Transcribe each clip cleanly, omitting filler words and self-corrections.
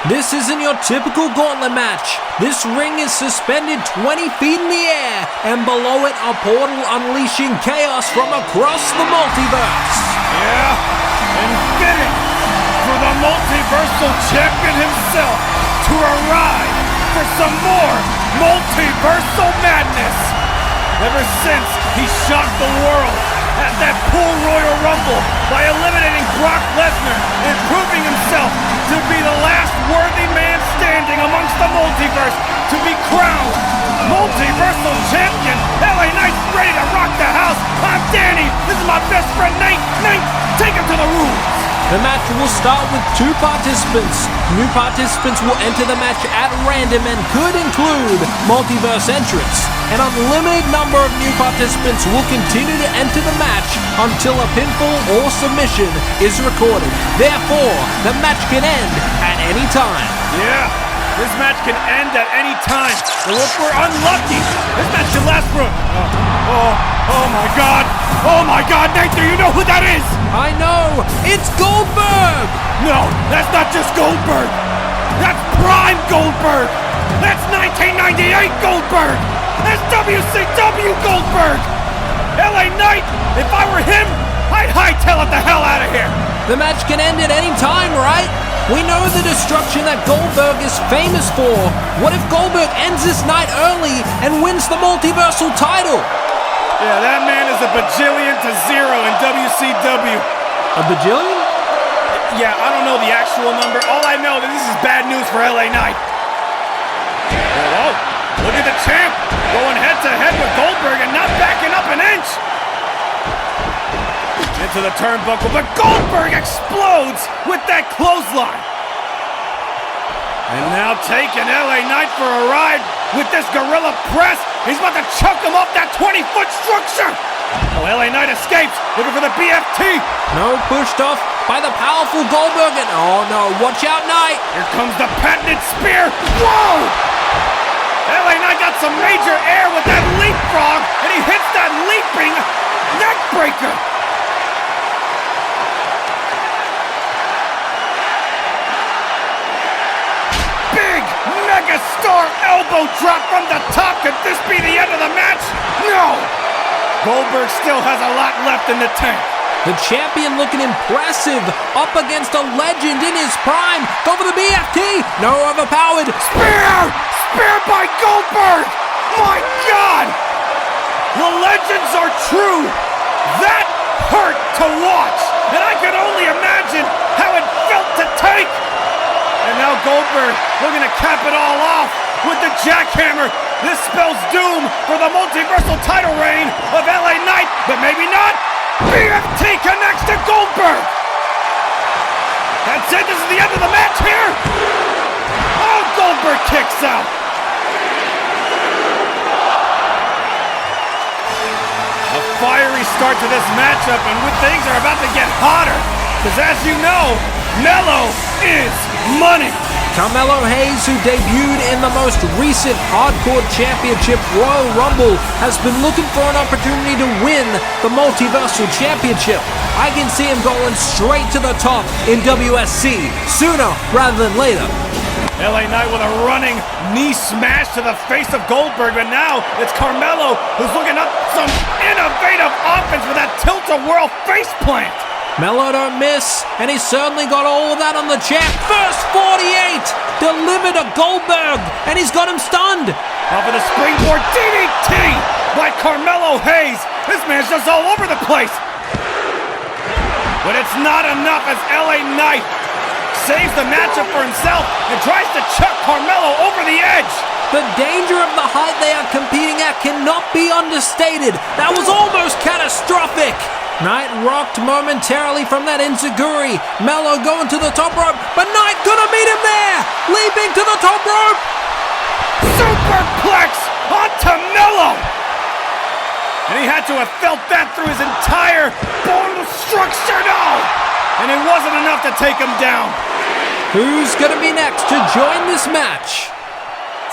This isn't your typical gauntlet match. This ring is suspended 20 feet in the air, and below it a portal unleashing chaos from across the multiverse. Yeah, and fitting for the Multiversal Champion himself to arrive for some more Multiversal madness. Ever since he shocked the world at that Pool Royal Rumble by eliminating Brock Lesnar and proving himself to be the last worthy man standing amongst the multiverse to be crowned Multiversal Champion. LA Knight's ready to rock the house. I'm Danny. This is my best friend Nate. Nate, take him to the rules. The match will start with 2 participants. New participants will enter the match at random and could include multiverse entrants. An unlimited number of new participants will continue to enter the match until a pinfall or submission is recorded. Therefore, the match can end at any time. Yeah, this match can end at any time. So if we're unlucky, this match can last for... Oh my God! Oh my God, Nate, do you know who that is? I know! It's Goldberg! No, that's not just Goldberg! That's Prime Goldberg! That's 1998 Goldberg! That's WCW Goldberg! LA Knight, if I were him, I'd hightail it the hell out of here! The match can end at any time, right? We know the destruction that Goldberg is famous for. What if Goldberg ends this night early and wins the Multiversal title? Yeah, that man is a bajillion to 0 in WCW. A bajillion? Yeah, I don't know the actual number. All I know is this is bad news for LA Knight. Whoa, look at the champ going head to head with Goldberg and not backing up an inch. Into the turnbuckle, but Goldberg explodes with that clothesline. And now taking LA Knight for a ride with this gorilla press. He's about to chuck him off that 20-foot structure. Oh, LA Knight escapes, looking for the BFT. No, pushed off by the powerful Goldberg. And oh no, watch out, Knight. Here comes the patented spear. Whoa! LA Knight got some major air with that leapfrog, and he hits that leaping neck breaker. Big megastar elbow drop from the top. Could this be the end of the match? No! Goldberg still has a lot left in the tank. The champion looking impressive, up against a legend in his prime. Go for the BFT. No, overpowered. Spear! Spear by Goldberg! My God! The legends are true. That hurt to watch. And I can only imagine how it felt to take. And now Goldberg looking to cap it all off with the jackhammer. This spells doom for the Multiversal title reign of LA Knight, but maybe not. BFT connects to Goldberg. That's it. This is the end of the match here. Oh, Goldberg kicks out. A fiery start to this matchup, and things are about to get hotter. Because as you know, Mello is money. Carmelo Hayes, who debuted in the most recent Hardcore Championship Royal Rumble, has been looking for an opportunity to win the Multiversal Championship. I can see him going straight to the top in WSC sooner rather than later. LA Knight with a running knee smash to the face of Goldberg, but now it's Carmelo who's looking up some innovative offense with that tilt-a-whirl faceplant. Mello don't miss, and he's certainly got all of that on the champ. First 48 delivered to Goldberg, and he's got him stunned. Off of the springboard DDT by Carmelo Hayes. This man's just all over the place. But it's not enough as LA Knight saves the matchup for himself and tries to chuck Carmelo over the edge. The danger of the height they are competing at cannot be understated. That was almost catastrophic. Knight rocked momentarily from that enziguri. Mello going to the top rope, but Knight gonna meet him there! Leaping to the top rope! Superplex onto Mello! And he had to have felt that through his entire bone structure now! And it wasn't enough to take him down. Who's gonna be next to join this match?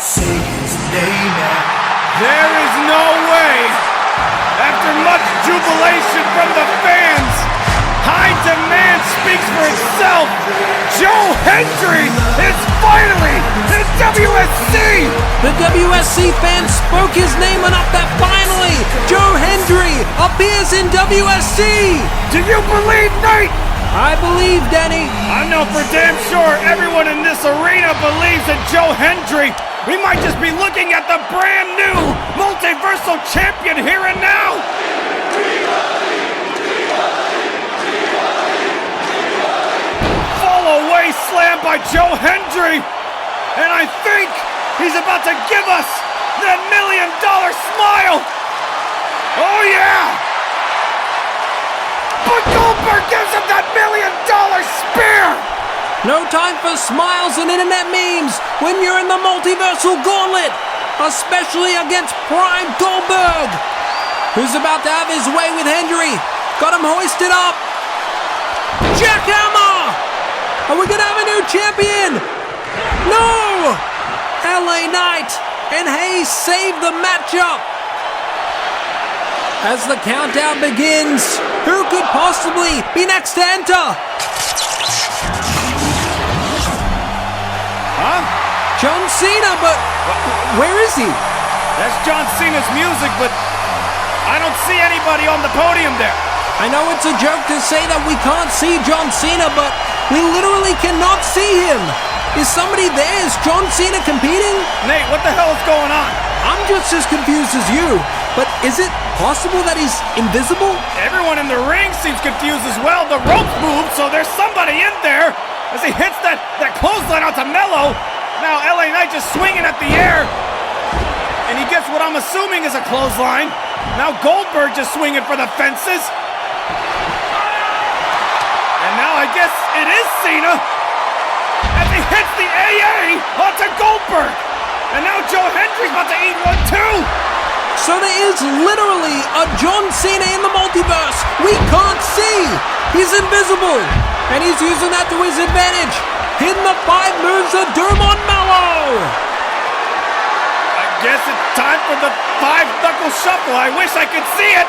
Say his name now. There is no way. After much jubilation from the fans, high demand speaks for itself. Joe Hendry is The WSC fans spoke his name enough that finally Joe Hendry appears in WSC. Do you believe, Nate? I believe, Denny. I know for damn sure everyone in this arena believes in Joe Hendry. We might just be looking at the brand new Multiversal Champion here and now. Fall away slam by Joe Hendry. And I think he's about to give us that $1 million smile. Oh yeah! But Goldberg gives him that $1 million spear. No time for smiles and internet memes when you're in the Multiversal Gauntlet, especially against Prime Goldberg, who's about to have his way with Hendry. Got him hoisted up. Jackhammer! Are we gonna have a new champion? No! LA Knight and Hayes save the matchup. As the countdown begins, who could possibly be next to enter? Huh? John Cena, but where is he? That's John Cena's music, but I don't see anybody on the podium there. I know it's a joke to say that we can't see John Cena, but we literally cannot see him. Is somebody there? Is John Cena competing? Nate, what the hell is going on? I'm just as confused as you, but is it possible that he's invisible? Everyone in the ring seems confused as well. The rope moved, so there's somebody in there as he hits that clothesline onto Mello. Now LA Knight just swinging at the air, and he gets what I'm assuming is a clothesline. Now Goldberg just swinging for the fences. And now I guess it is Cena as he hits the AA onto Goldberg. And now Joe Hendry's about to eat one too. So there is literally a John Cena in the multiverse we can't see. He's invisible, and he's using that to his advantage. Hitting the 5 moves of Doom on Mello. I guess it's time for the 5-knuckle shuffle. I wish I could see it.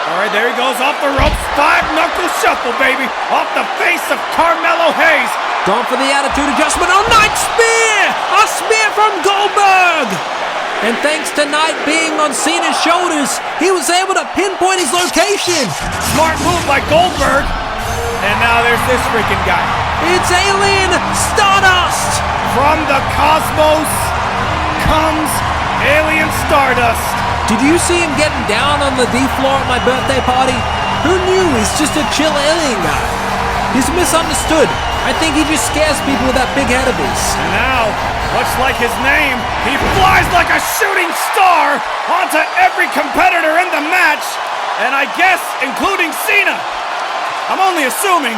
All right, there he goes off the ropes. 5-knuckle shuffle, baby. Off the face of Carmelo Hayes. Gone for the attitude adjustment on Knight spear! A spear from Goldberg! And thanks to Knight being on Cena's shoulders, he was able to pinpoint his location. Smart move by Goldberg. And now there's this freaking guy. It's Alien Stardust! From the cosmos comes Alien Stardust. Did you see him getting down on the D floor at my birthday party? Who knew he's just a chill alien guy? He's misunderstood. I think he just scares people with that big head of his. And now, much like his name, he flies like a shooting star onto every competitor in the match, and I guess including Cena. I'm only assuming.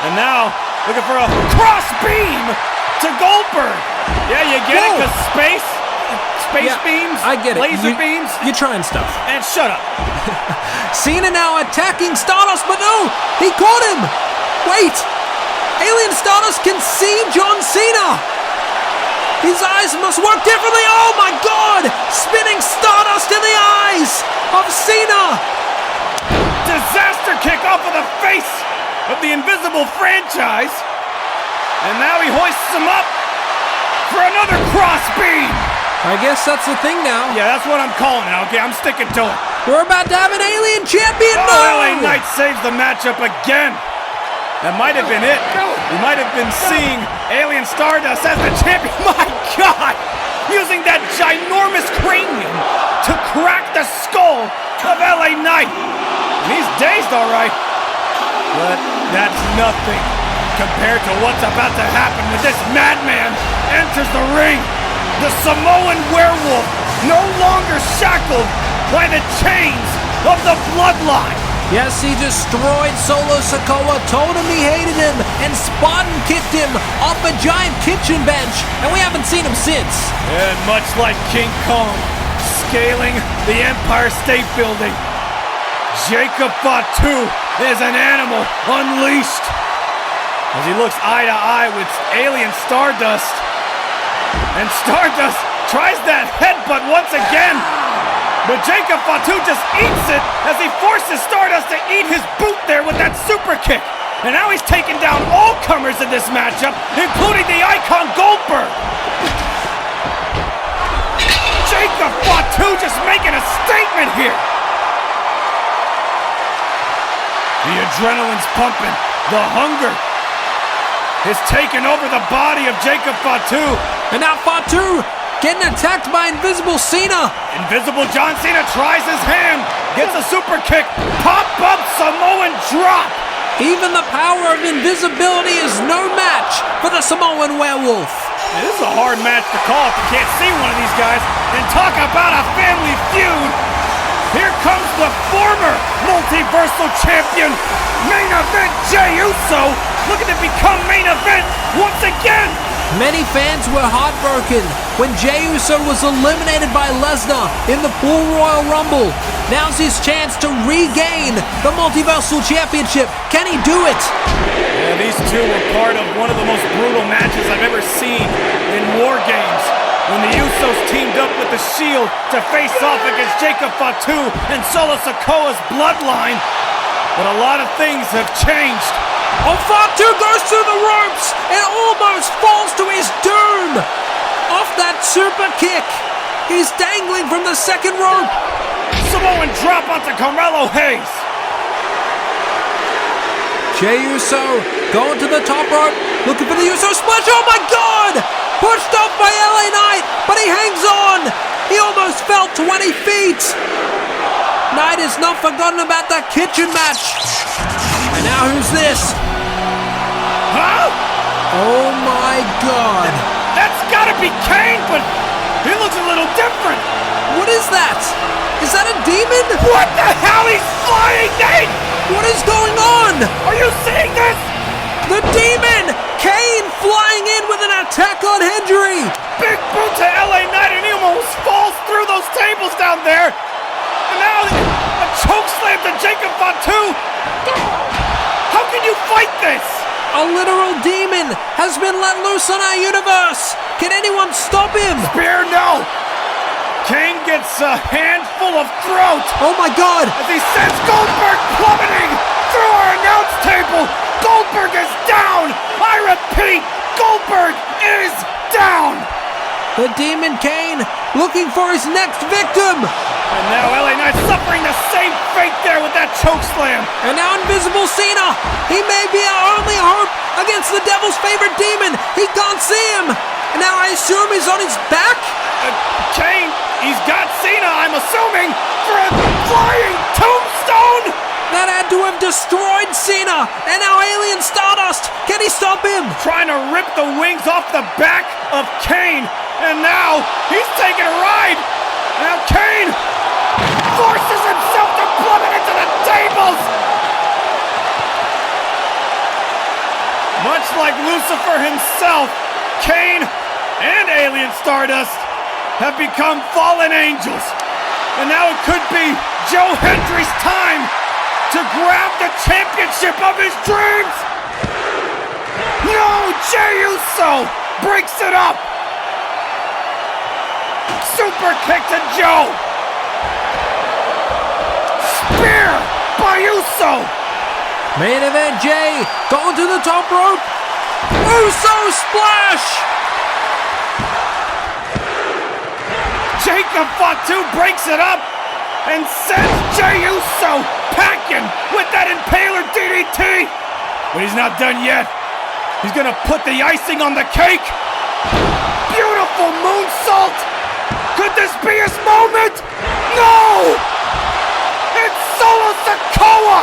And now, looking for a cross beam to Goldberg. Yeah, you get it, because space beams, I get it. laser beams. You're trying stuff. And shut up. Cena now attacking Stardust, but no, he caught him. Wait, Alien Stardust can see John Cena. His eyes must work differently. Oh my God, spinning Stardust in the eyes of Cena. Disaster kick off of the face of the Invisible franchise. And now he hoists him up for another cross beam. I guess that's the thing now. Yeah, that's what I'm calling it, okay? I'm sticking to it. We're about to have an alien champion. Oh, LA Knight saves the matchup again. That might have been it. We might have been seeing Alien Stardust as the champion. My God! Using that ginormous cranium to crack the skull of LA Knight. And he's dazed, all right. But that's nothing compared to what's about to happen when this madman enters the ring. The Samoan werewolf, no longer shackled by the chains of the bloodline. Yes, he destroyed Solo Sikoa, told him he hated him, and Spartan kicked him off a giant kitchen bench, and we haven't seen him since. And much like King Kong scaling the Empire State Building, Jacob Fatu is an animal unleashed. As he looks eye to eye with Alien Stardust, and Stardust tries that headbutt once again, but Jacob Fatu just eats it as he forces Stardust to eat his boot there with that super kick. And now he's taking down all comers in this matchup, including the icon Goldberg. Jacob Fatu just making a statement here. The adrenaline's pumping. The hunger is taking over the body of Jacob Fatu. And now Fatu getting attacked by Invisible Cena. Invisible John Cena tries his hand, gets a super kick, pop-up Samoan drop. Even the power of invisibility is no match for the Samoan Werewolf. This is a hard match to call if you can't see one of these guys. And talk about a family feud. Here comes the former Multiversal Champion, main event Jey Uso, looking to become main event once again. Many fans were heartbroken when Jey Uso was eliminated by Lesnar in the Pool Royal Rumble. Now's his chance to regain the Multiversal Championship. Can he do it? Yeah, these two were part of one of the most brutal matches I've ever seen in War Games, when the Usos teamed up with the Shield to face off against Jacob Fatu and Solo Sikoa's bloodline. But a lot of things have changed. Oh, Fatu goes through the ropes and almost falls to his doom. Off that super kick. He's dangling from the second rope. Samoan drop onto Carmelo Hayes. Jey Uso going to the top rope, looking for the Uso splash. Oh my God! Pushed off by LA Knight, but he hangs on. He almost fell 20 feet. Knight has not forgotten about that kitchen match. And now who's this? Huh? Oh my God. That's gotta be Kane, but he looks a little different. What is that? Is that a demon? What the hell? He's flying, Nate! What is going on? Are you seeing this? The demon! Kane flying in with an attack on Hendry. Big boot to LA Knight, and he almost falls through those tables down there. And now a choke slam to Jacob Fatu. How can you fight this? A literal demon has been let loose on our universe. Can anyone stop him? Spear, no. Kane gets a handful of throat. Oh my God. As he sends Goldberg plummeting through our announce table. Goldberg is down. I repeat, Goldberg is down. The Demon Kane looking for his next victim. And now LA Knight suffering the same fate there with that choke slam. And now Invisible Cena. He may be our only hope against the Devil's favorite demon. He can't see him. And now I assume he's on his back. Kane, he's got Cena, I'm assuming, for a flying tombstone. That had to have destroyed Cena. And now Alien Stardust. Can he stop him? Trying to rip the wings off the back of Kane. And now he's taking a ride. Now Kane forces himself to plummet into the tables. Much like Lucifer himself, Kane and Alien Stardust have become fallen angels. And now it could be Joe Hendry's time to grab the championship of his dreams. No, Jey Uso breaks it up. Super kick to Joe. Spear by Uso. Main event Jey going to the top rope. Uso splash. Jacob Fatu breaks it up and sends Jey Uso packing with that Impaler DDT. But he's not done yet. He's gonna put the icing on the cake. Beautiful moonsault. Could this be his moment? No! It's Solo Sikoa!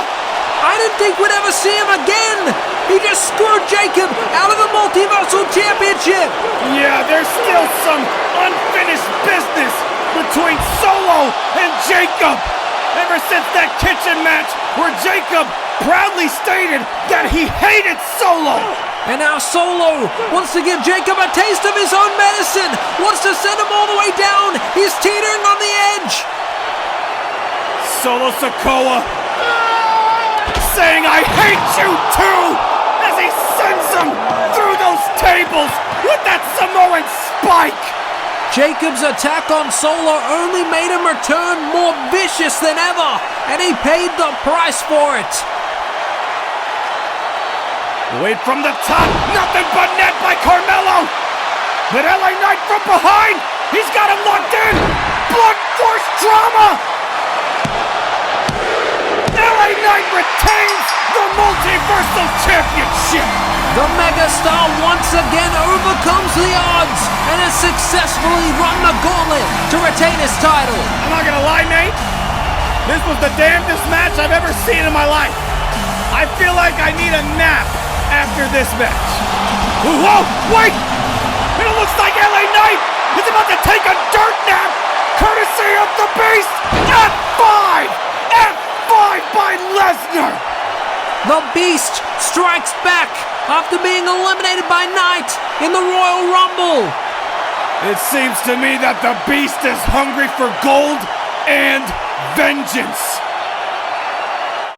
I didn't think we'd ever see him again. He just screwed Jacob out of the Multiversal Championship. Yeah, there's still some unfinished business between Solo and Jacob. Ever since that kitchen match where Jacob proudly stated that he hated Solo. And now Solo wants to give Jacob a taste of his own medicine. Wants to send him all the way down. He's teetering on the edge. Solo Sikoa saying, "I hate you too," as he sends him through those tables with that Samoan spike. Jacob's attack on Solo only made him return more vicious than ever, and he paid the price for it. Wait from the top, nothing but net by Carmelo. But LA Knight from behind, he's got him locked in. Blood force drama. LA Knight retains the Multiversal Championship. The megastar once again overcomes the odds and has successfully run the gauntlet to retain his title. I'm not gonna lie, Nate. This was the damnedest match I've ever seen in my life. I feel like I need a nap after this match. Whoa, wait! It looks like LA Knight is about to take a dirt nap, courtesy of the Beast. F5! F5 by Lesnar! The Beast strikes back after being eliminated by Knight in the Royal Rumble. It seems to me that the Beast is hungry for gold and vengeance.